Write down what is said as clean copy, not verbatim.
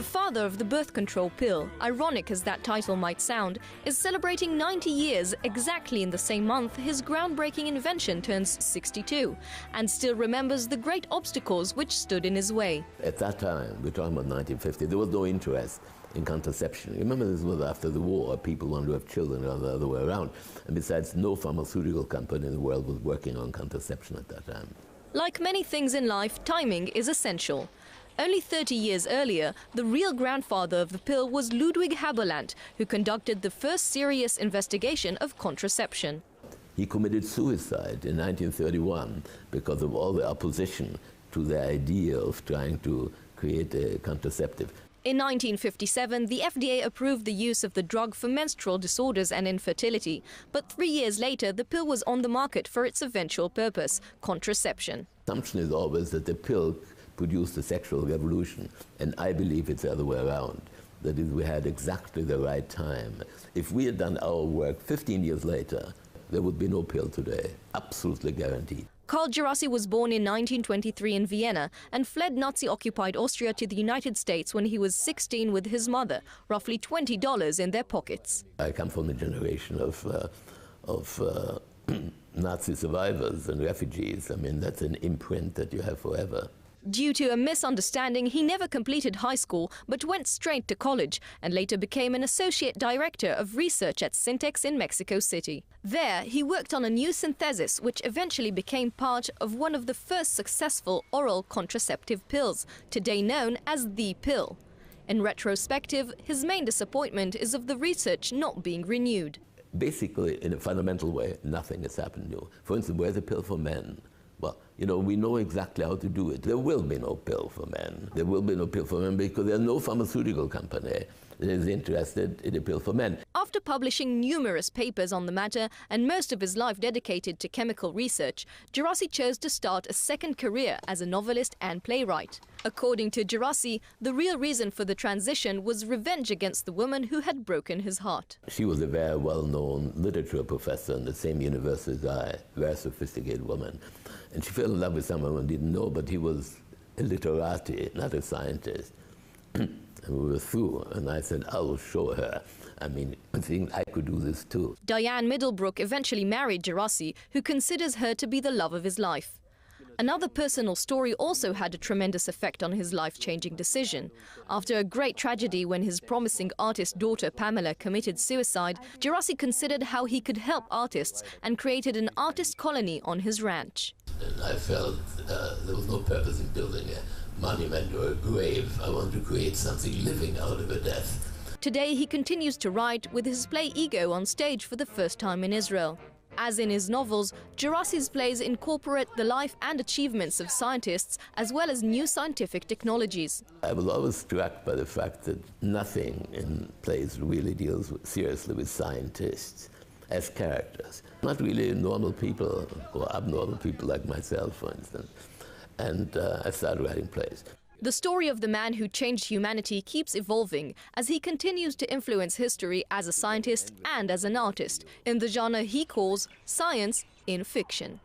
father of the birth control pill, ironic as that title might sound, is celebrating 90 years exactly in the same month his groundbreaking invention turns 62, and still remembers the great obstacles which stood in his way. At that time, we're talking about 1950, there was no interest in contraception. Remember, this was after the war. People wanted to have children rather than the other way around. And besides, no pharmaceutical company in the world was working on contraception at that time. Like many things in life, timing is essential. Only 30 years earlier, the real grandfather of the pill was Ludwig Haberlandt, who conducted the first serious investigation of contraception. He committed suicide in 1931 because of all the opposition to the idea of trying to create a contraceptive. In 1957, the FDA approved the use of the drug for menstrual disorders and infertility, but 3 years later, the pill was on the market for its eventual purpose, contraception. The assumption is always that the pill produced a sexual revolution, and I believe it's the other way around. That is, we had exactly the right time. If we had done our work 15 years later, there would be no pill today, absolutely guaranteed. Carl Djerassi was born in 1923 in Vienna and fled Nazi-occupied Austria to the United States when he was 16 with his mother, roughly $20 in their pockets. I come from a generation of Nazi survivors and refugees. I mean, that's an imprint that you have forever. Due to a misunderstanding, he never completed high school but went straight to college and later became an associate director of research at Syntex in Mexico City. There, he worked on a new synthesis which eventually became part of one of the first successful oral contraceptive pills, today known as the pill. In retrospective, his main disappointment is of the research not being renewed. Basically, in a fundamental way, nothing has happened new. For instance, where's the pill for men? Well, you know, we know exactly how to do it. There will be no pill for men. There will be no pill for men because there's no pharmaceutical company that is interested in a pill for men. After publishing numerous papers on the matter and most of his life dedicated to chemical research, Djerassi chose to start a second career as a novelist and playwright. According to Djerassi, the real reason for the transition was revenge against the woman who had broken his heart. She was a very well-known literature professor in the same university as I, a very sophisticated woman. And she fell in love with someone who didn't know, but he was a literati, not a scientist. And we were through, and I said, I will show her. I mean, I think I could do this too. Diane Middlebrook eventually married Djerassi, who considers her to be the love of his life. Another personal story also had a tremendous effect on his life-changing decision. After a great tragedy when his promising artist daughter Pamela committed suicide, Djerassi considered how he could help artists and created an artist colony on his ranch. And I felt there was no purpose in building a monument or a grave. I wanted to create something living out of a death. Today he continues to write with his play Ego on stage for the first time in Israel. As in his novels, Djerassi's plays incorporate the life and achievements of scientists as well as new scientific technologies. I was always struck by the fact that nothing in plays really deals seriously with scientists as characters. Not really normal people or abnormal people like myself, for instance. And I started writing plays. The story of the man who changed humanity keeps evolving as he continues to influence history as a scientist and as an artist in the genre he calls science in fiction.